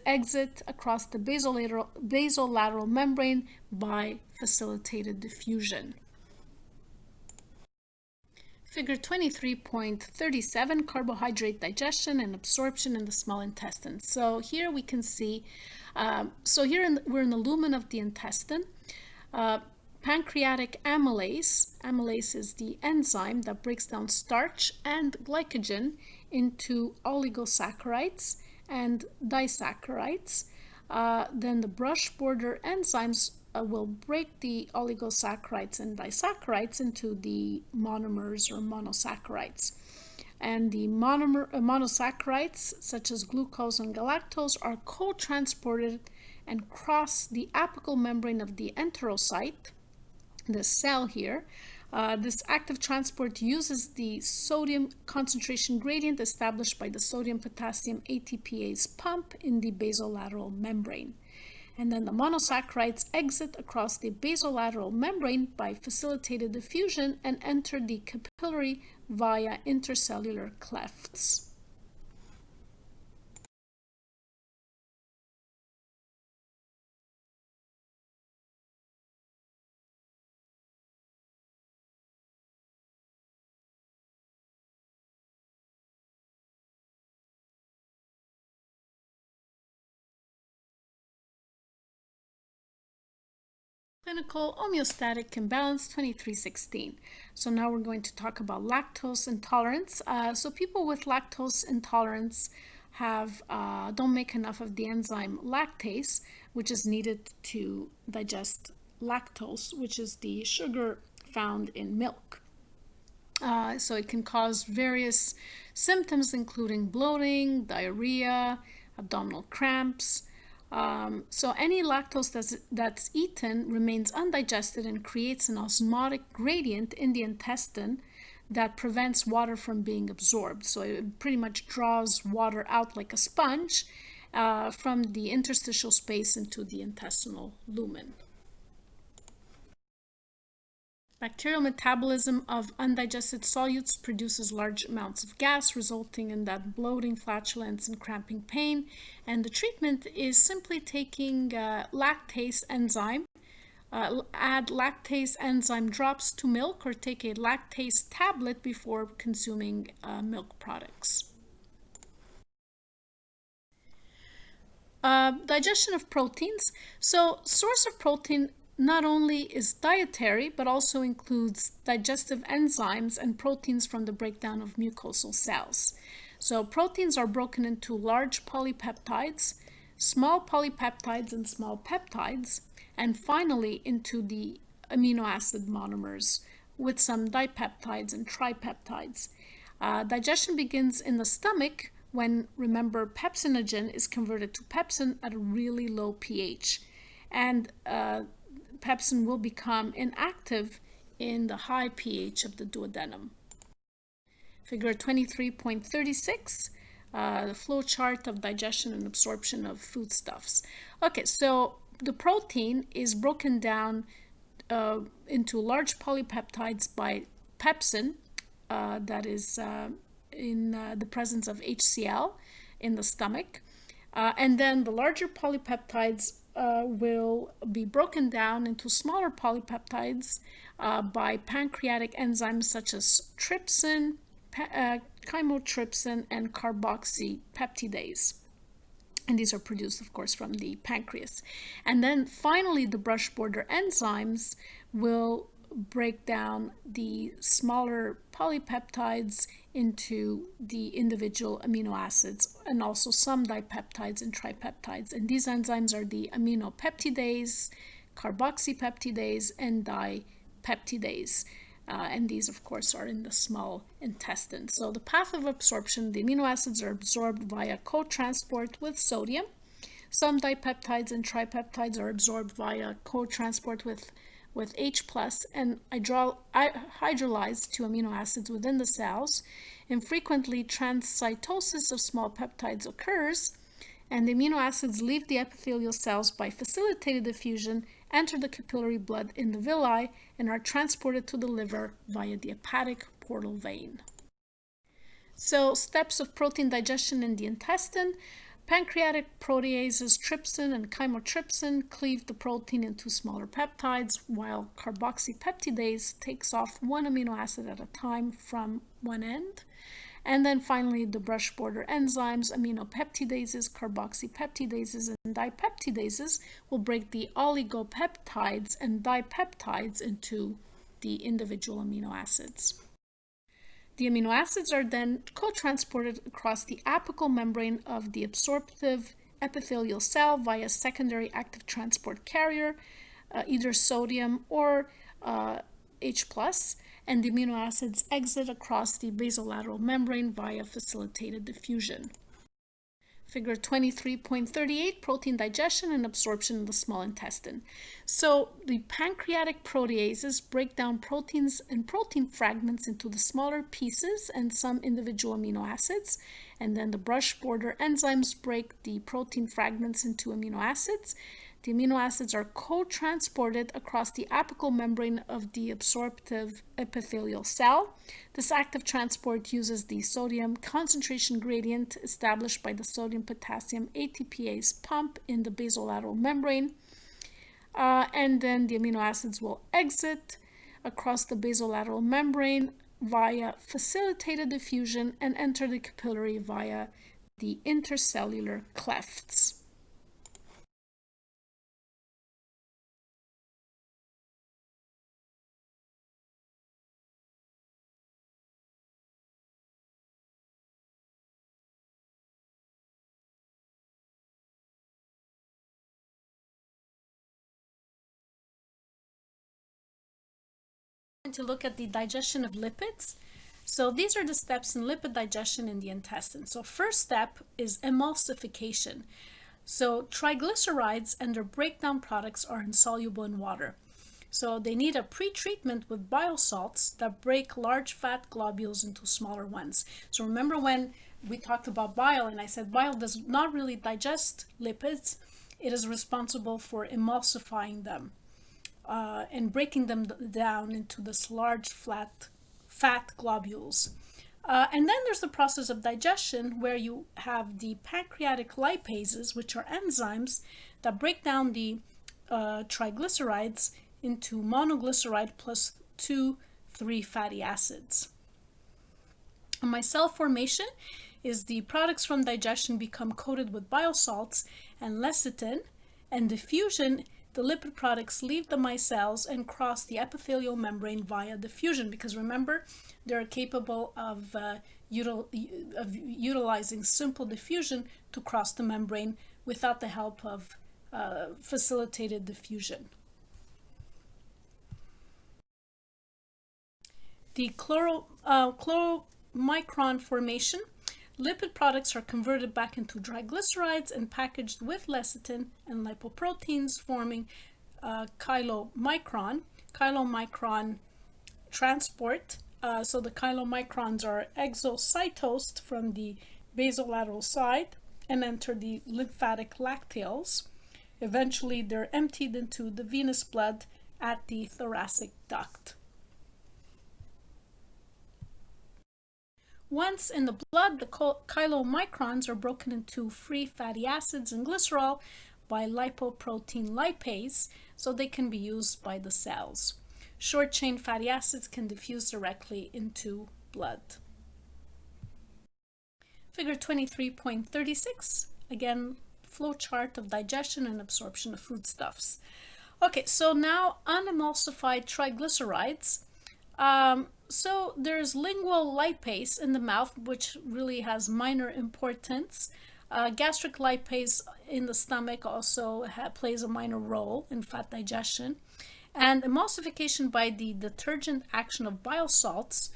exit across the basolateral membrane by facilitated diffusion. Figure 23.37, carbohydrate digestion and absorption in the small intestine. So here we can see, we're in the lumen of the intestine. Pancreatic amylase is the enzyme that breaks down starch and glycogen into oligosaccharides and disaccharides. Then the brush border enzymes will break the oligosaccharides and disaccharides into the monomers or monosaccharides. And the monosaccharides, such as glucose and galactose, are co-transported and cross the apical membrane of the enterocyte, the cell here. This active transport uses the sodium concentration gradient established by the sodium-potassium ATPase pump in the basolateral membrane. And then the monosaccharides exit across the basolateral membrane by facilitated diffusion and enter the capillary via intercellular clefts. Clinical Homeostatic Imbalance 2316. So now we're going to talk about lactose intolerance. So people with lactose intolerance don't make enough of the enzyme lactase, which is needed to digest lactose, which is the sugar found in milk. So it can cause various symptoms, including bloating, diarrhea, abdominal cramps. So any lactose that's eaten remains undigested and creates an osmotic gradient in the intestine that prevents water from being absorbed. So it pretty much draws water out like a sponge from the interstitial space into the intestinal lumen. Bacterial metabolism of undigested solutes produces large amounts of gas, resulting in that bloating, flatulence, and cramping pain. And the treatment is simply taking lactase enzyme, add lactase enzyme drops to milk, or take a lactase tablet before consuming milk products. Digestion of proteins. So source of protein not only is dietary, but also includes digestive enzymes and proteins from the breakdown of mucosal cells. So proteins are broken into large polypeptides, small polypeptides and small peptides, and finally into the amino acid monomers with some dipeptides and tripeptides. Digestion begins in the stomach when, remember, pepsinogen is converted to pepsin at a really low pH. And pepsin will become inactive in the high pH of the duodenum. Figure 23.36, the flow chart of digestion and absorption of foodstuffs. Okay, so the protein is broken down into large polypeptides by pepsin, that is in the presence of HCl in the stomach. And then the larger polypeptides will be broken down into smaller polypeptides by pancreatic enzymes such as trypsin, chymotrypsin, and carboxypeptidase. And these are produced, of course, from the pancreas. And then finally, the brush border enzymes will break down the smaller polypeptides into the individual amino acids, and also some dipeptides and tripeptides. And these enzymes are the aminopeptidase, carboxypeptidase, and dipeptidase. And these, of course, are in the small intestine. So the path of absorption, the amino acids are absorbed via co-transport with sodium. Some dipeptides and tripeptides are absorbed via co-transport with H+, and hydrolyzed to amino acids within the cells. And frequently, transcytosis of small peptides occurs, and the amino acids leave the epithelial cells by facilitated diffusion, enter the capillary blood in the villi, and are transported to the liver via the hepatic portal vein. So, steps of protein digestion in the intestine. Pancreatic proteases trypsin and chymotrypsin cleave the protein into smaller peptides, while carboxypeptidase takes off one amino acid at a time from one end. And then finally, the brush border enzymes, aminopeptidases, carboxypeptidases, and dipeptidases will break the oligopeptides and dipeptides into the individual amino acids. The amino acids are then co-transported across the apical membrane of the absorptive epithelial cell via secondary active transport carrier, either sodium or H+, and the amino acids exit across the basolateral membrane via facilitated diffusion. Figure 23.38, protein digestion and absorption in the small intestine. So the pancreatic proteases break down proteins and protein fragments into the smaller pieces and some individual amino acids. And then the brush border enzymes break the protein fragments into amino acids. The amino acids are co-transported across the apical membrane of the absorptive epithelial cell. This active transport uses the sodium concentration gradient established by the sodium-potassium ATPase pump in the basolateral membrane. And then the amino acids will exit across the basolateral membrane via facilitated diffusion and enter the capillary via the intercellular clefts. To look at the digestion of lipids. So these are the steps in lipid digestion in the intestine. So first step is emulsification. So triglycerides and their breakdown products are insoluble in water. So they need a pre-treatment with bile salts that break large fat globules into smaller ones. So remember when we talked about bile and I said bile does not really digest lipids, it is responsible for emulsifying them. And breaking them down into this large fat globules. And then there's the process of digestion where you have the pancreatic lipases, which are enzymes that break down the triglycerides into monoglyceride plus 2,3 fatty acids. And micelle formation is the products from digestion become coated with bile salts and lecithin, and diffusion the lipid products leave the micelles and cross the epithelial membrane via diffusion, because remember, they're capable of utilizing simple diffusion to cross the membrane without the help of facilitated diffusion. The chloromicron formation. Lipid products are converted back into triglycerides and packaged with lecithin and lipoproteins, forming chylomicron. Chylomicron transport. So the chylomicrons are exocytosed from the basolateral side and enter the lymphatic lacteals. Eventually, they're emptied into the venous blood at the thoracic duct. Once in the blood, the chylomicrons are broken into free fatty acids and glycerol by lipoprotein lipase, so they can be used by the cells. Short-chain fatty acids can diffuse directly into blood. Figure 23.36, again, flow chart of digestion and absorption of foodstuffs. Okay, so now unemulsified triglycerides. So there's lingual lipase in the mouth, which really has minor importance. Gastric lipase in the stomach also plays a minor role in fat digestion. And emulsification by the detergent action of bile salts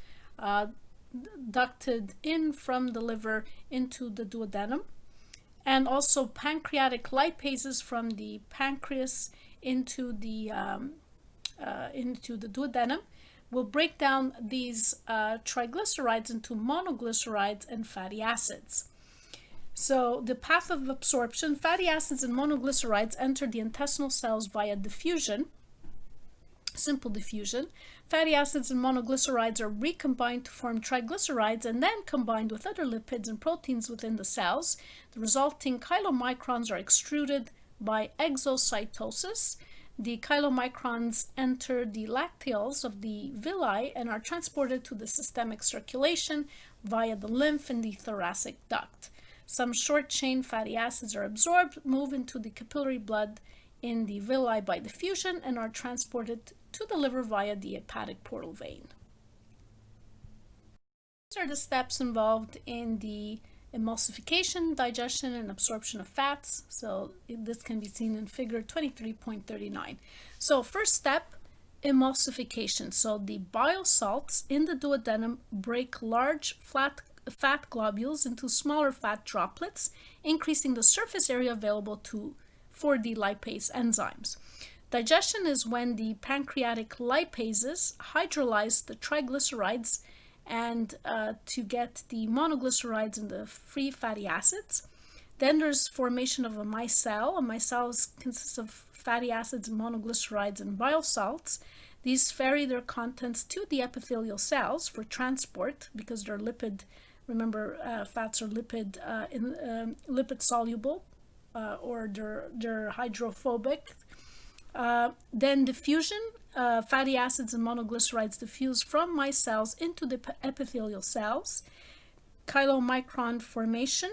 ducted in from the liver into the duodenum. And also pancreatic lipases from the pancreas into the duodenum will break down these triglycerides into monoglycerides and fatty acids. So the path of absorption, fatty acids and monoglycerides enter the intestinal cells via diffusion, simple diffusion. Fatty acids and monoglycerides are recombined to form triglycerides and then combined with other lipids and proteins within the cells. The resulting chylomicrons are extruded by exocytosis. The chylomicrons enter the lacteals of the villi and are transported to the systemic circulation via the lymph in the thoracic duct. Some short-chain fatty acids are absorbed, move into the capillary blood in the villi by diffusion, and are transported to the liver via the hepatic portal vein. These are the steps involved in the emulsification, digestion, and absorption of fats. So this can be seen in figure 23.39. So first step, emulsification. So the bile salts in the duodenum break large fat globules into smaller fat droplets, increasing the surface area available for the lipase enzymes. Digestion is when the pancreatic lipases hydrolyze the triglycerides and to get the monoglycerides and the free fatty acids. Then there's formation of a micelle. A micelle consists of fatty acids, monoglycerides, and bile salts. These ferry their contents to the epithelial cells for transport because they're lipid. Remember, fats are lipid soluble, or they're hydrophobic. Then diffusion. Fatty acids and monoglycerides diffuse from micelles into the epithelial cells. Chylomicron formation.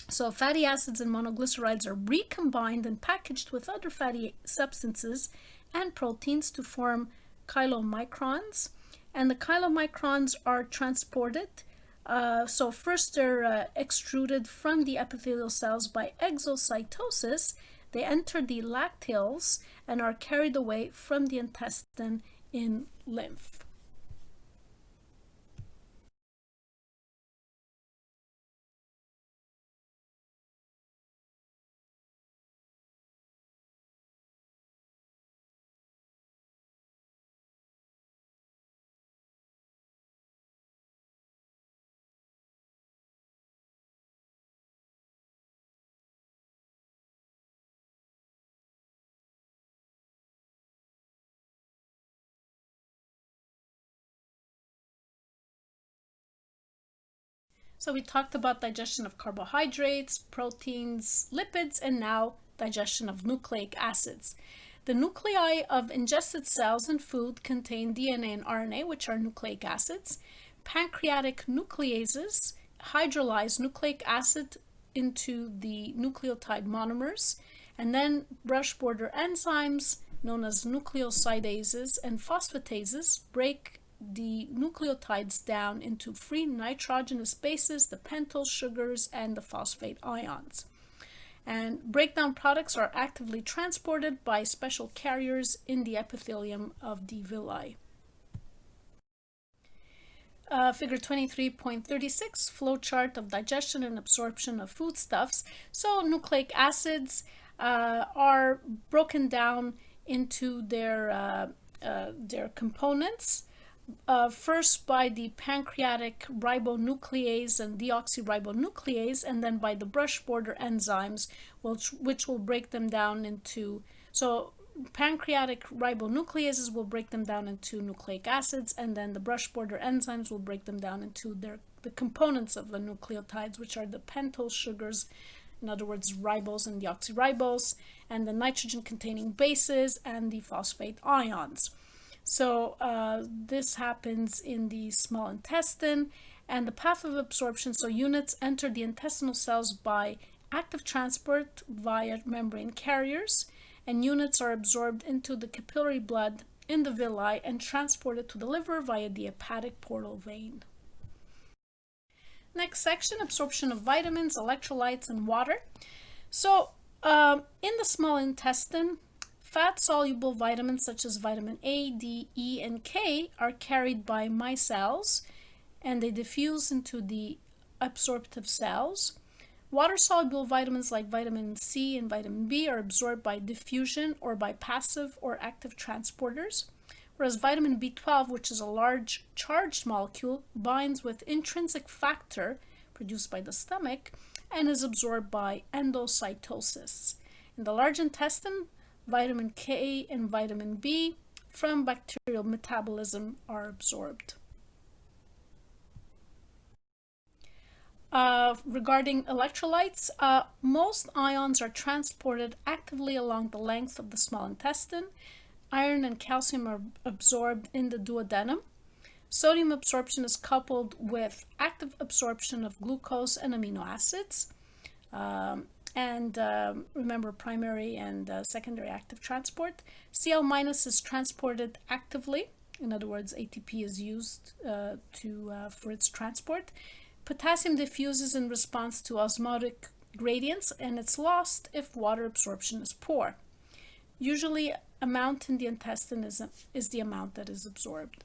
So fatty acids and monoglycerides are recombined and packaged with other fatty substances and proteins to form chylomicrons. And the chylomicrons are transported. So first they're extruded from the epithelial cells by exocytosis. They enter the lacteals and are carried away from the intestine in lymph. So we talked about digestion of carbohydrates, proteins, lipids, and now digestion of nucleic acids. The nuclei of ingested cells and food contain DNA and RNA, which are nucleic acids. Pancreatic nucleases hydrolyze nucleic acid into the nucleotide monomers, And then brush border enzymes, known as nucleosidases and phosphatases, break the nucleotides down into free nitrogenous bases, the pentyl sugars, and the phosphate ions. And breakdown products are actively transported by special carriers in the epithelium of the villi. Figure 23.36, flowchart of digestion and absorption of foodstuffs. So nucleic acids are broken down into their components. First by the pancreatic ribonuclease and deoxyribonuclease, and then by the brush border enzymes, which will break them down into, so pancreatic ribonucleases will break them down into nucleic acids, and then the brush border enzymes will break them down into the components of the nucleotides, which are the pentyl sugars, in other words, ribose and deoxyribose, and the nitrogen-containing bases and the phosphate ions. So this happens in the small intestine, and the path of absorption, so units enter the intestinal cells by active transport via membrane carriers, and units are absorbed into the capillary blood in the villi and transported to the liver via the hepatic portal vein. Next section, absorption of vitamins, electrolytes, and water. So in the small intestine, fat-soluble vitamins such as vitamin A, D, E, and K are carried by micelles, and they diffuse into the absorptive cells. Water-soluble vitamins like vitamin C and vitamin B are absorbed by diffusion or by passive or active transporters, whereas vitamin B12, which is a large charged molecule, binds with intrinsic factor produced by the stomach and is absorbed by endocytosis. In the large intestine, vitamin K and vitamin B from bacterial metabolism are absorbed. Regarding electrolytes, most ions are transported actively along the length of the small intestine. Iron and calcium are absorbed in the duodenum. Sodium absorption is coupled with active absorption of glucose and amino acids. Remember, primary and secondary active transport. Cl- is transported actively. In other words, ATP is used for its transport. Potassium diffuses in response to osmotic gradients, and it's lost if water absorption is poor. Usually, amount in the intestine is the amount that is absorbed.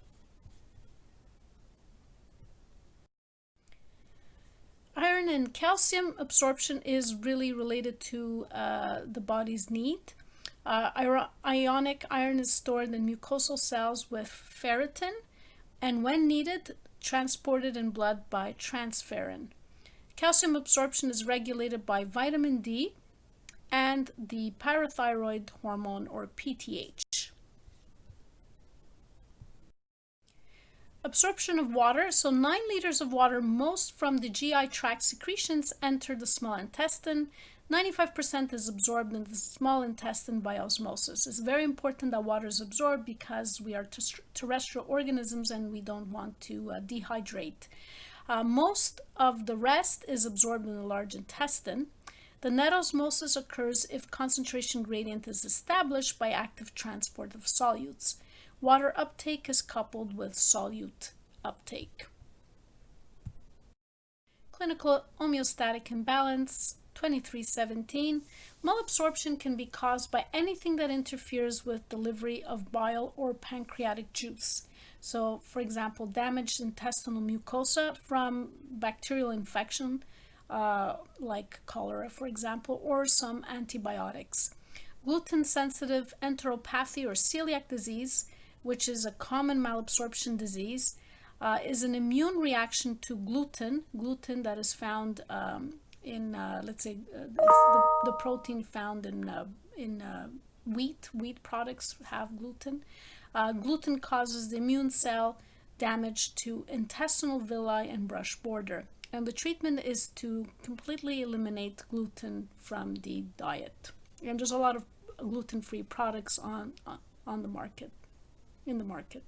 Iron and calcium absorption is really related to the body's need. Ionic iron is stored in mucosal cells with ferritin, and when needed, transported in blood by transferrin. Calcium absorption is regulated by vitamin D and the parathyroid hormone, or PTH. Absorption of water. So 9 liters of water, most from the GI tract secretions, enter the small intestine. 95% is absorbed in the small intestine by osmosis. It's very important that water is absorbed because we are terrestrial organisms and we don't want to dehydrate. Most of the rest is absorbed in the large intestine. The net osmosis occurs if concentration gradient is established by active transport of solutes. Water uptake is coupled with solute uptake. Clinical homeostatic imbalance. 2317. Malabsorption can be caused by anything that interferes with delivery of bile or pancreatic juice. So, for example, damaged intestinal mucosa from bacterial infection, like cholera, for example, or some antibiotics. Gluten-sensitive enteropathy or celiac disease, which is a common malabsorption disease, is an immune reaction to gluten that is found let's say, the protein found in wheat products have gluten. Gluten causes the immune cell damage to intestinal villi and brush border. And the treatment is to completely eliminate gluten from the diet. And there's a lot of gluten-free products on the market, in the market.